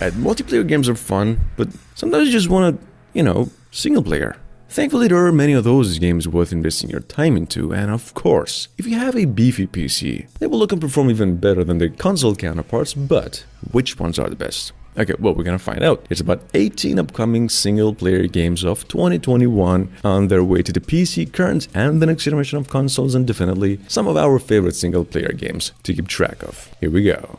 Right, multiplayer games are fun, but sometimes you just want to, single player. Thankfully, there are many of those games worth investing your time into, and of course, if you have a beefy PC, they will look and perform even better than their console counterparts, but which ones are the best? Okay, well, we're gonna find out. It's about 18 upcoming single-player games of 2021 on their way to the PC, current, and the next generation of consoles, and definitely some of our favorite single-player games to keep track of. Here we go.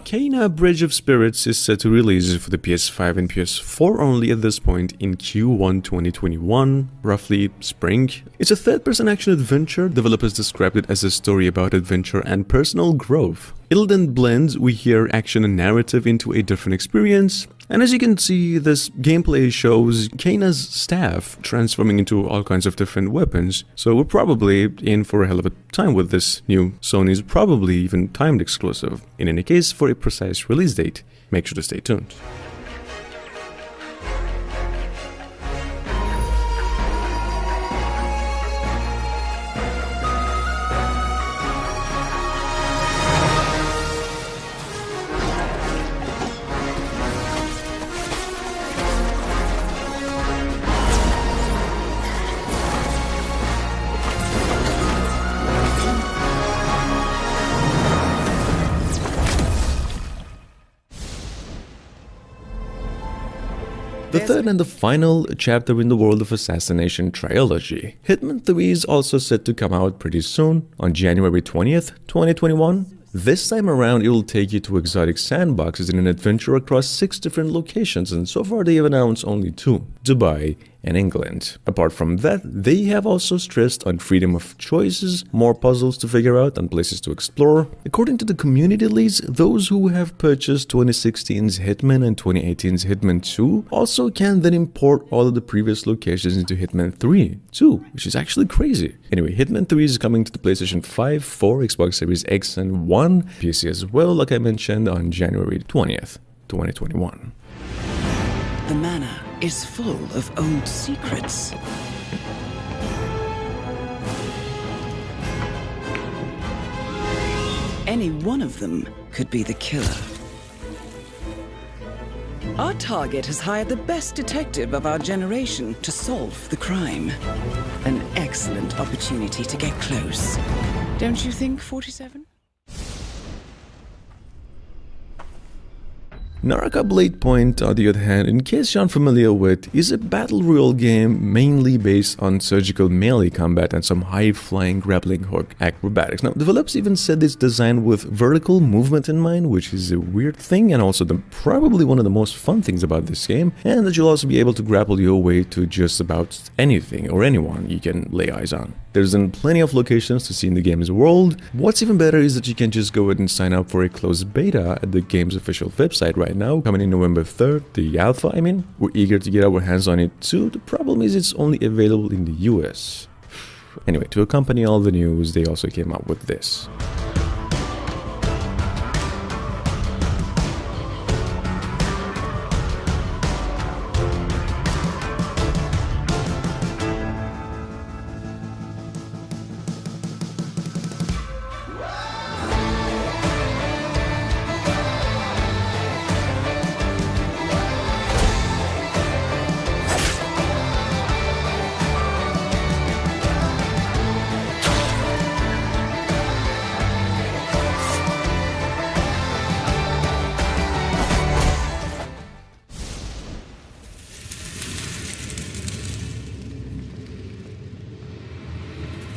Kena Bridge of Spirits is set to release for the PS5 and PS4 only at this point in Q1 2021, roughly spring. It's a third-person action adventure. Developers described it as a story about adventure and personal growth. It'll then blend, we hear, action and narrative into a different experience. And as you can see, this gameplay shows Kena's staff transforming into all kinds of different weapons. So we're probably in for a hell of a time with this new Sony's probably even timed exclusive. In any case, for a precise release date, make sure to stay tuned. The third and the final chapter in the World of Assassination trilogy. Hitman 3 is also set to come out pretty soon, on January 20th, 2021. This time around, it will take you to exotic sandboxes in an adventure across 6 different locations, and so far they have announced only 2, Dubai and England. Apart from that, they have also stressed on freedom of choices, more puzzles to figure out and places to explore. According to the community leads, those who have purchased 2016's Hitman and 2018's Hitman 2 also can then import all of the previous locations into Hitman 3 too, which is actually crazy. Anyway, Hitman 3 is coming to the PlayStation 5, 4, Xbox Series X and 1, PC as well, like I mentioned, on January 20th, 2021. The manor is full of old secrets. Any one of them could be the killer. Our target has hired the best detective of our generation to solve the crime. An excellent opportunity to get close. Don't you think, 47? Naraka Blade Point, on the other hand, in case you're unfamiliar with, is a battle royale game mainly based on surgical melee combat and some high-flying grappling hook acrobatics. Now, developers even said it's designed with vertical movement in mind, which is a weird thing and also probably one of the most fun things about this game, and that you'll also be able to grapple your way to just about anything or anyone you can lay eyes on. There's then plenty of locations to see in the game's world. What's even better is that you can just go ahead and sign up for a closed beta at the game's official website right now, coming in November 3rd, the alpha, I mean. We're eager to get our hands on it too. The problem is it's only available in the US. Anyway, to accompany all the news, they also came out with this.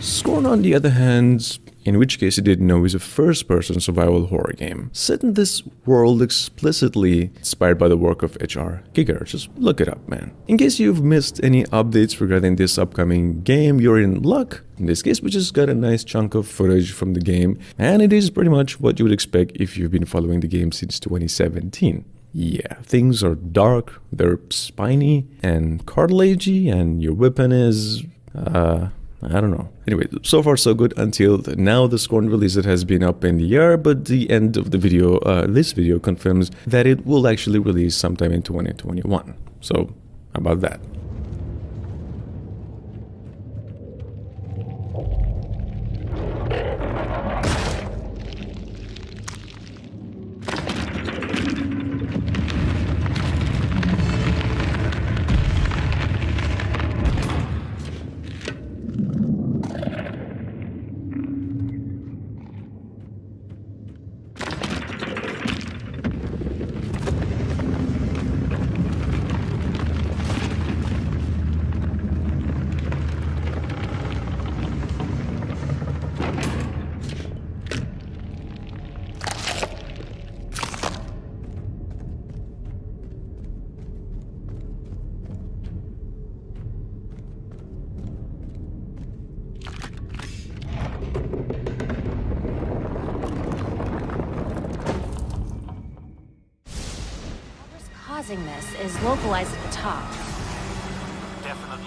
Scorn, on the other hand, in which case you didn't know, is a first-person survival horror game, set in this world explicitly inspired by the work of H.R. Giger. Just look it up, man. In case you've missed any updates regarding this upcoming game, you're in luck. In this case, we just got a nice chunk of footage from the game, and it is pretty much what you would expect if you've been following the game since 2017. Yeah, things are dark, they're spiny and cartilagey, and your weapon is, I don't know. Anyway, so far so good until now. The scorned release that has been up in the air, but the end of the video, this video confirms that it will actually release sometime in 2021. So, how about that? Causing this is localized at the top.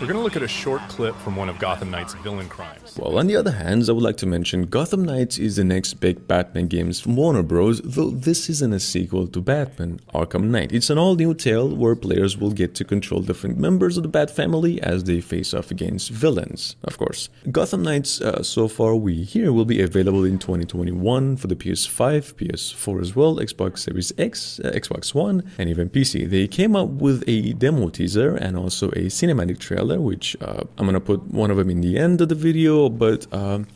We're going to look at a short clip from one of Gotham Knight's villain crimes. Well, on the other hand, I would like to mention Gotham Knights is the next big Batman games from Warner Bros, though this isn't a sequel to Batman Arkham Knight. It's an all-new tale where players will get to control different members of the Bat family as they face off against villains, of course. Gotham Knights, so far we hear, will be available in 2021 for the PS5, PS4 as well, Xbox Series X, Xbox One, and even PC. They came up with a demo teaser and also a cinematic trailer, which I'm gonna put one of them in the end of the video, but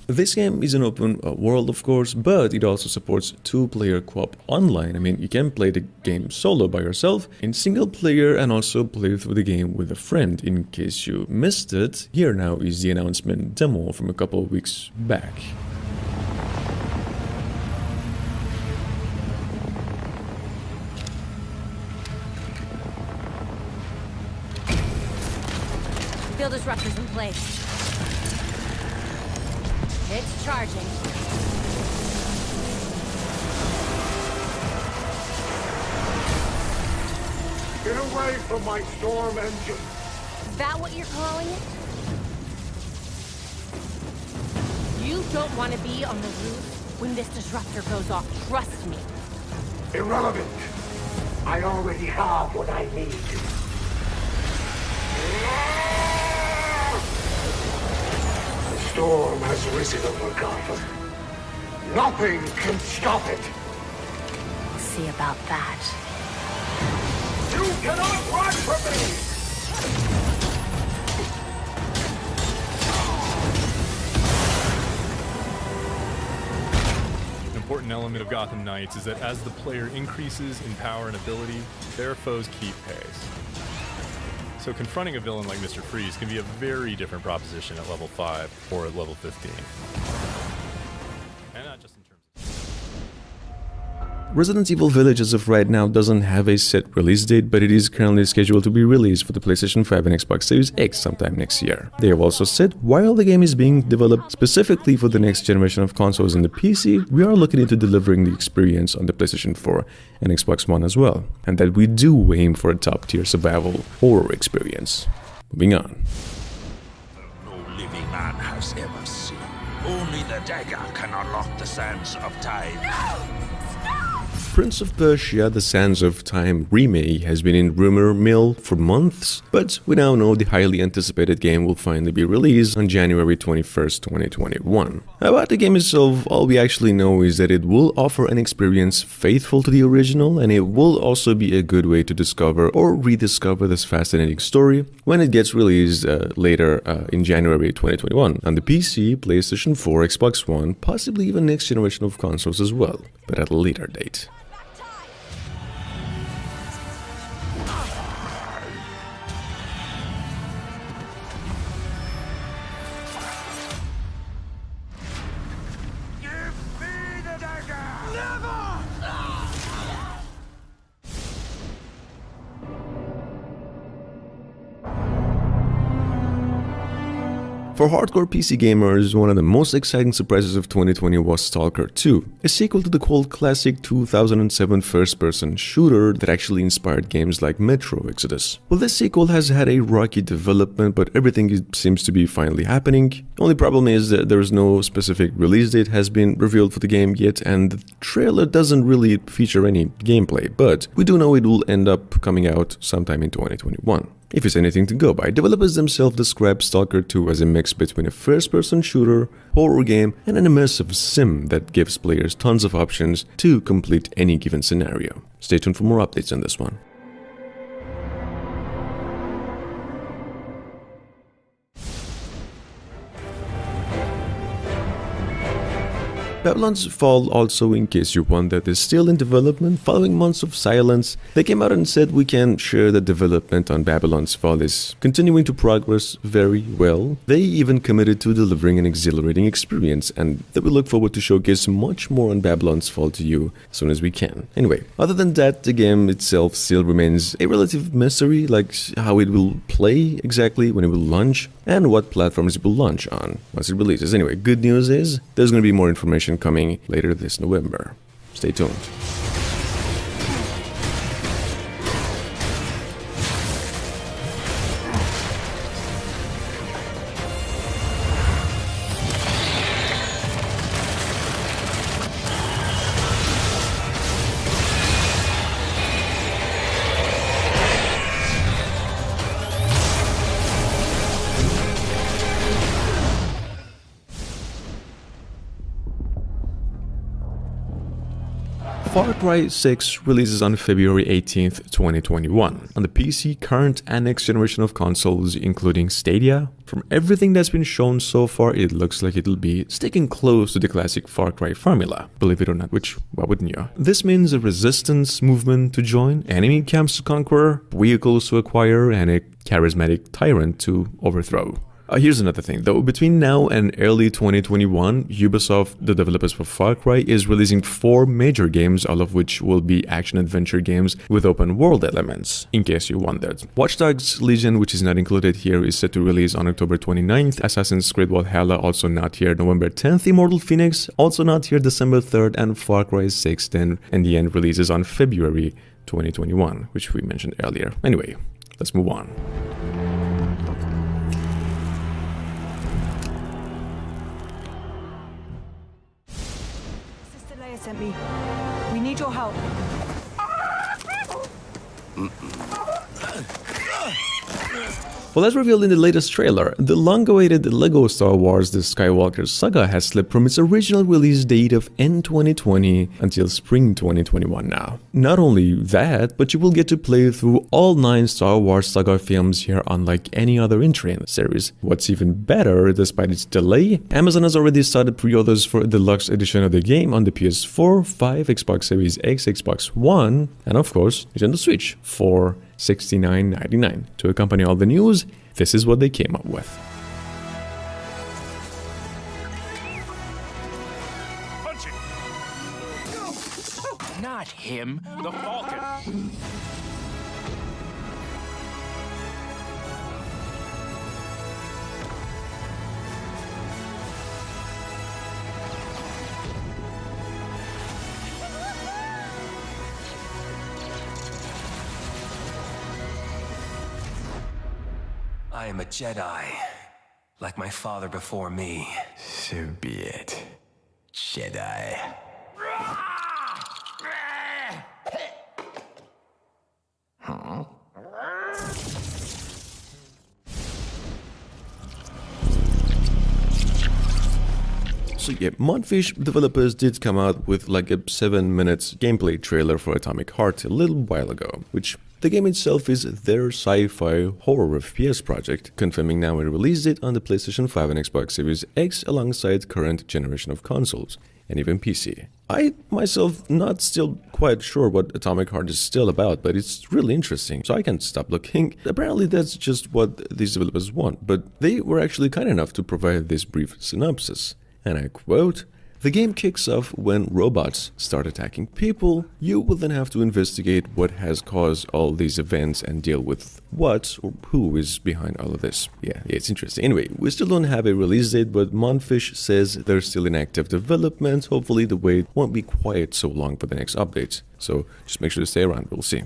this game is an open world, of course, but it also supports two-player co-op online. I mean, you can play the game solo by yourself, in single player, and also play through the game with a friend. In case you missed it, here now is the announcement demo from a couple of weeks back. Field disruptors in place. It's charging. Get away from my storm engine! Is that what you're calling it? You don't want to be on the roof when this disruptor goes off, trust me. Irrelevant! I already have what I need. The storm has risen over Gotham. Nothing can stop it! We'll see about that. You cannot run from me! An important element of Gotham Knights is that as the player increases in power and ability, their foes keep pace. So confronting a villain like Mr. Freeze can be a very different proposition at level 5 or at level 15. And not just in terms of... Resident Evil Village as of right now doesn't have a set release date, but it is currently scheduled to be released for the PlayStation 5 and Xbox Series X sometime next year. They have also said, while the game is being developed specifically for the next generation of consoles and the PC, we are looking into delivering the experience on the PlayStation 4 and Xbox One as well, and that we do aim for a top-tier survival horror experience. Moving on. No living man has ever seen. Only the dagger can unlock the sands of time. No! Prince of Persia: The Sands of Time remake has been in rumor mill for months, but we now know the highly anticipated game will finally be released on January 21st, 2021. About the game itself, all we actually know is that it will offer an experience faithful to the original, and it will also be a good way to discover or rediscover this fascinating story when it gets released later in January 2021 on the PC, PlayStation 4, Xbox One, possibly even next generation of consoles as well, but at a later date. For hardcore PC gamers, one of the most exciting surprises of 2020 was Stalker 2, a sequel to the cult classic 2007 first-person shooter that actually inspired games like Metro Exodus. Well, this sequel has had a rocky development, but everything seems to be finally happening. The only problem is that there is no specific release date has been revealed for the game yet, and the trailer doesn't really feature any gameplay, but we do know it will end up coming out sometime in 2021. If it's anything to go by, developers themselves describe Stalker 2 as a mix between a first-person shooter, horror game, and an immersive sim that gives players tons of options to complete any given scenario. Stay tuned for more updates on this one. Babylon's Fall, also, in case you wondered, is still in development. Following months of silence, they came out and said we can share that development on Babylon's Fall is continuing to progress very well. They even committed to delivering an exhilarating experience, and they will look forward to showcase much more on Babylon's Fall to you as soon as we can. Anyway, other than that, the game itself still remains a relative mystery, like how it will play exactly, when it will launch, and what platforms it will launch on once it releases. Anyway, good news is there's going to be more information coming later this November. Stay tuned. Far Cry 6 releases on February 18th, 2021 on the PC, current and next generation of consoles, including Stadia. From everything that's been shown so far, it looks like it'll be sticking close to the classic Far Cry formula, believe it or not, which, why wouldn't you? This means a resistance movement to join, enemy camps to conquer, vehicles to acquire, and a charismatic tyrant to overthrow. Here's another thing, though. Between now and early 2021, Ubisoft, the developers for Far Cry, is releasing 4 major games, all of which will be action-adventure games with open-world elements, in case you wondered. Watch Dogs Legion, which is not included here, is set to release on October 29th, Assassin's Creed Valhalla, also not here, November 10th, Immortal Phoenix, also not here, December 3rd, and Far Cry 6 then, and the end releases on February 2021, which we mentioned earlier. Anyway, let's move on. Sent me. We need your help. Well, as revealed in the latest trailer, the long-awaited LEGO Star Wars The Skywalker Saga has slipped from its original release date of end 2020 until spring 2021 now. Not only that, but you will get to play through all 9 Star Wars Saga films here, unlike any other entry in the series. What's even better, despite its delay, Amazon has already started pre-orders for a deluxe edition of the game on the PS4, 5, Xbox Series X, Xbox One, and of course, Nintendo Switch for $69.99. To accompany all the news, this is what they came up with. Punch it! Not him, the Falcon. I am a Jedi, like my father before me. So be it, Jedi. Huh? So yeah, Mudfish developers did come out with like a 7-minute gameplay trailer for Atomic Heart a little while ago, which the game itself is their sci-fi horror FPS project, confirming now a release date on the PlayStation 5 and Xbox Series X alongside current generation of consoles, and even PC. I myself not still quite sure what Atomic Heart is still about, but it's really interesting, so I can't stop looking. Apparently that's just what these developers want, but they were actually kind enough to provide this brief synopsis. And I quote, The game kicks off when robots start attacking people. You will then have to investigate what has caused all these events and deal with what or who is behind all of this. Yeah, it's interesting. Anyway, we still don't have a release date, but Monfish says they're still in active development. Hopefully the wait won't be quiet so long for the next updates. So just make sure to stay around, we'll see.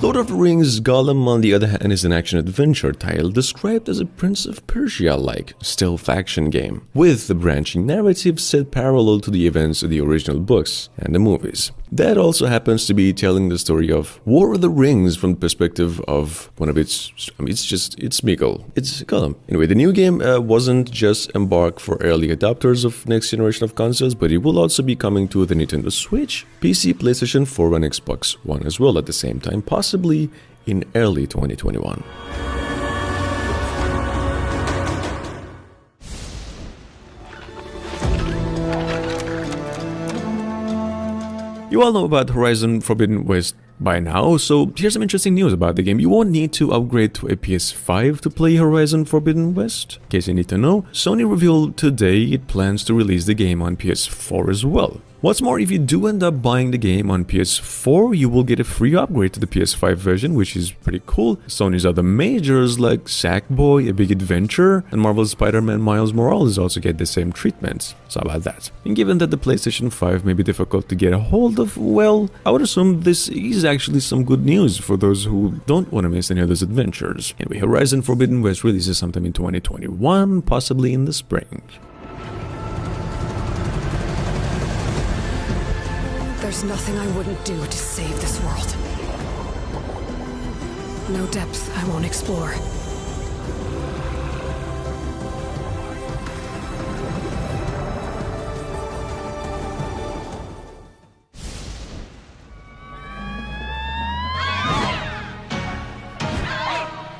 Lord of the Rings Gollum, on the other hand, is an action-adventure title described as a Prince of Persia-like stealth action game, with the branching narrative set parallel to the events of the original books and the movies. That also happens to be telling the story of War of the Rings from the perspective of one of it's Smeagol. It's Gollum. Anyway, the new game wasn't just embarked for early adopters of next generation of consoles, but it will also be coming to the Nintendo Switch, PC, PlayStation 4, and Xbox One as well at the same time, possibly in early 2021. You all know about Horizon Forbidden West by now, so here's some interesting news about the game. You won't need to upgrade to a PS5 to play Horizon Forbidden West. In case you need to know, Sony revealed today it plans to release the game on PS4 as well. What's more, if you do end up buying the game on PS4, you will get a free upgrade to the PS5 version, which is pretty cool. Sony's other majors like Sackboy, A Big Adventure, and Marvel's Spider-Man Miles Morales also get the same treatment. So how about that? And given that the PlayStation 5 may be difficult to get a hold of, well, I would assume this is actually some good news for those who don't want to miss any of those adventures. Anyway, Horizon Forbidden West releases sometime in 2021, possibly in the spring. There's nothing I wouldn't do to save this world. No depths I won't explore.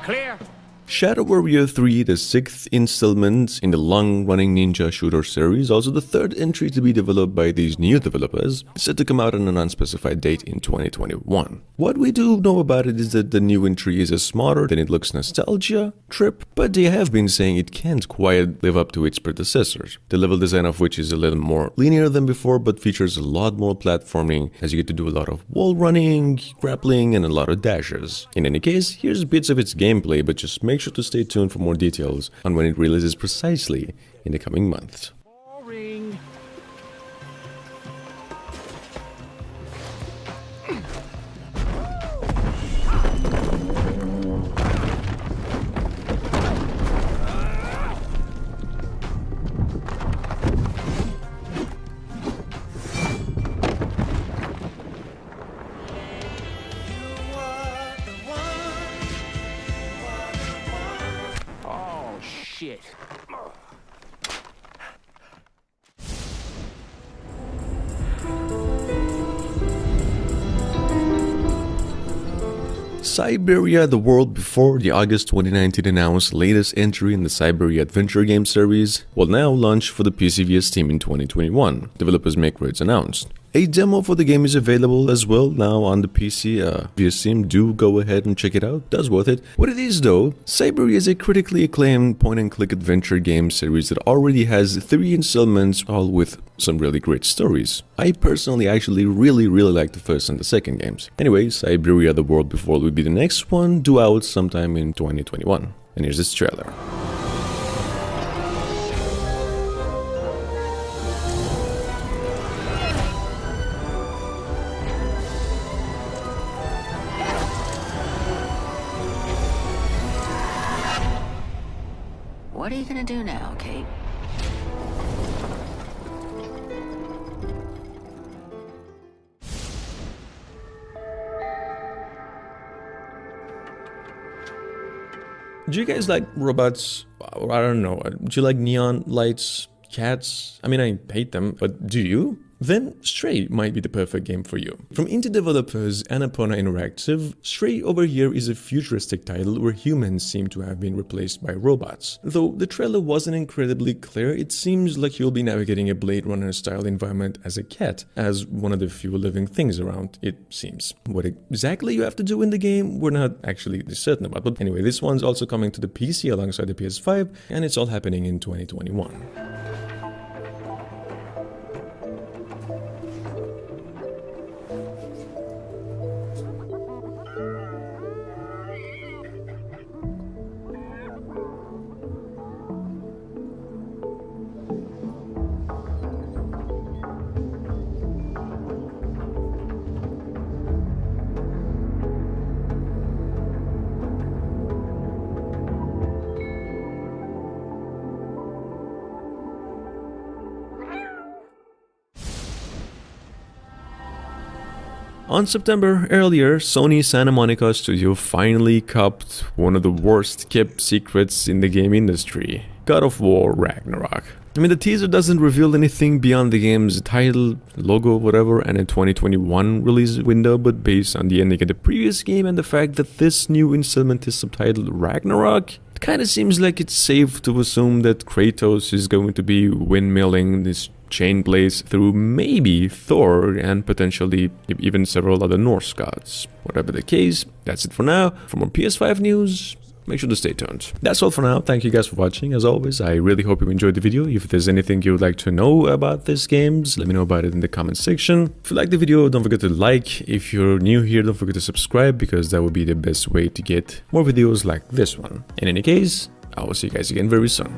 Clear. Shadow Warrior 3, the 6th installment in the long-running ninja shooter series, also the 3rd entry to be developed by these new developers, is set to come out on an unspecified date in 2021. What we do know about it is that the new entry is a smarter than it looks nostalgia trip, but they have been saying it can't quite live up to its predecessors, the level design of which is a little more linear than before, but features a lot more platforming, as you get to do a lot of wall running, grappling, and a lot of dashes. In any case, here's bits of its gameplay, but just make sure to stay tuned for more details on when it releases precisely in the coming months. Boring. Shit. Siberia: The World Before, the August 2019 announced latest entry in the Siberia adventure game series, will now launch for the PC via Steam in 2021, developers make words announced. A demo for the game is available as well now on the PC via Steam. Do go ahead and check it out, that's worth it. What it is though, Siberia is a critically acclaimed point-and-click adventure game series that already has 3 installments, all with some really great stories. I personally actually really like the first and the second games. Anyway, Siberia: The World Before will be the next one, due out sometime in 2021. And here's this trailer. What are you gonna do now, Kate? Do you guys like robots? I don't know. Do you like neon lights, cats? I mean, I hate them, but do you? then Stray might be the perfect game for you. From indie developers Annapurna Interactive, Stray over here is a futuristic title where humans seem to have been replaced by robots. Though the trailer wasn't incredibly clear, it seems like you'll be navigating a Blade Runner style environment as a cat, as one of the few living things around, it seems. What exactly you have to do in the game, we're not actually certain about, but anyway, this one's also coming to the PC alongside the PS5, and it's all happening in 2021. On September earlier, Sony Santa Monica Studio finally copped one of the worst kept secrets in the game industry: God of War Ragnarok. I mean, the teaser doesn't reveal anything beyond the game's title, logo, whatever, and a 2021 release window, but based on the ending of the previous game and the fact that this new installment is subtitled Ragnarok, it kinda seems like it's safe to assume that Kratos is going to be windmilling this chain blades through maybe Thor and potentially even several other Norse gods. Whatever the case, that's it for now. For more PS5 news, make sure to stay tuned. That's all for now. Thank you guys for watching. As always, I really hope you enjoyed the video. If there's anything you would like to know about these games, let me know about it in the comment section. If you like the video, don't forget to like. If you're new here, don't forget to subscribe, because that would be the best way to get more videos like this one. In any case, I will see you guys again very soon.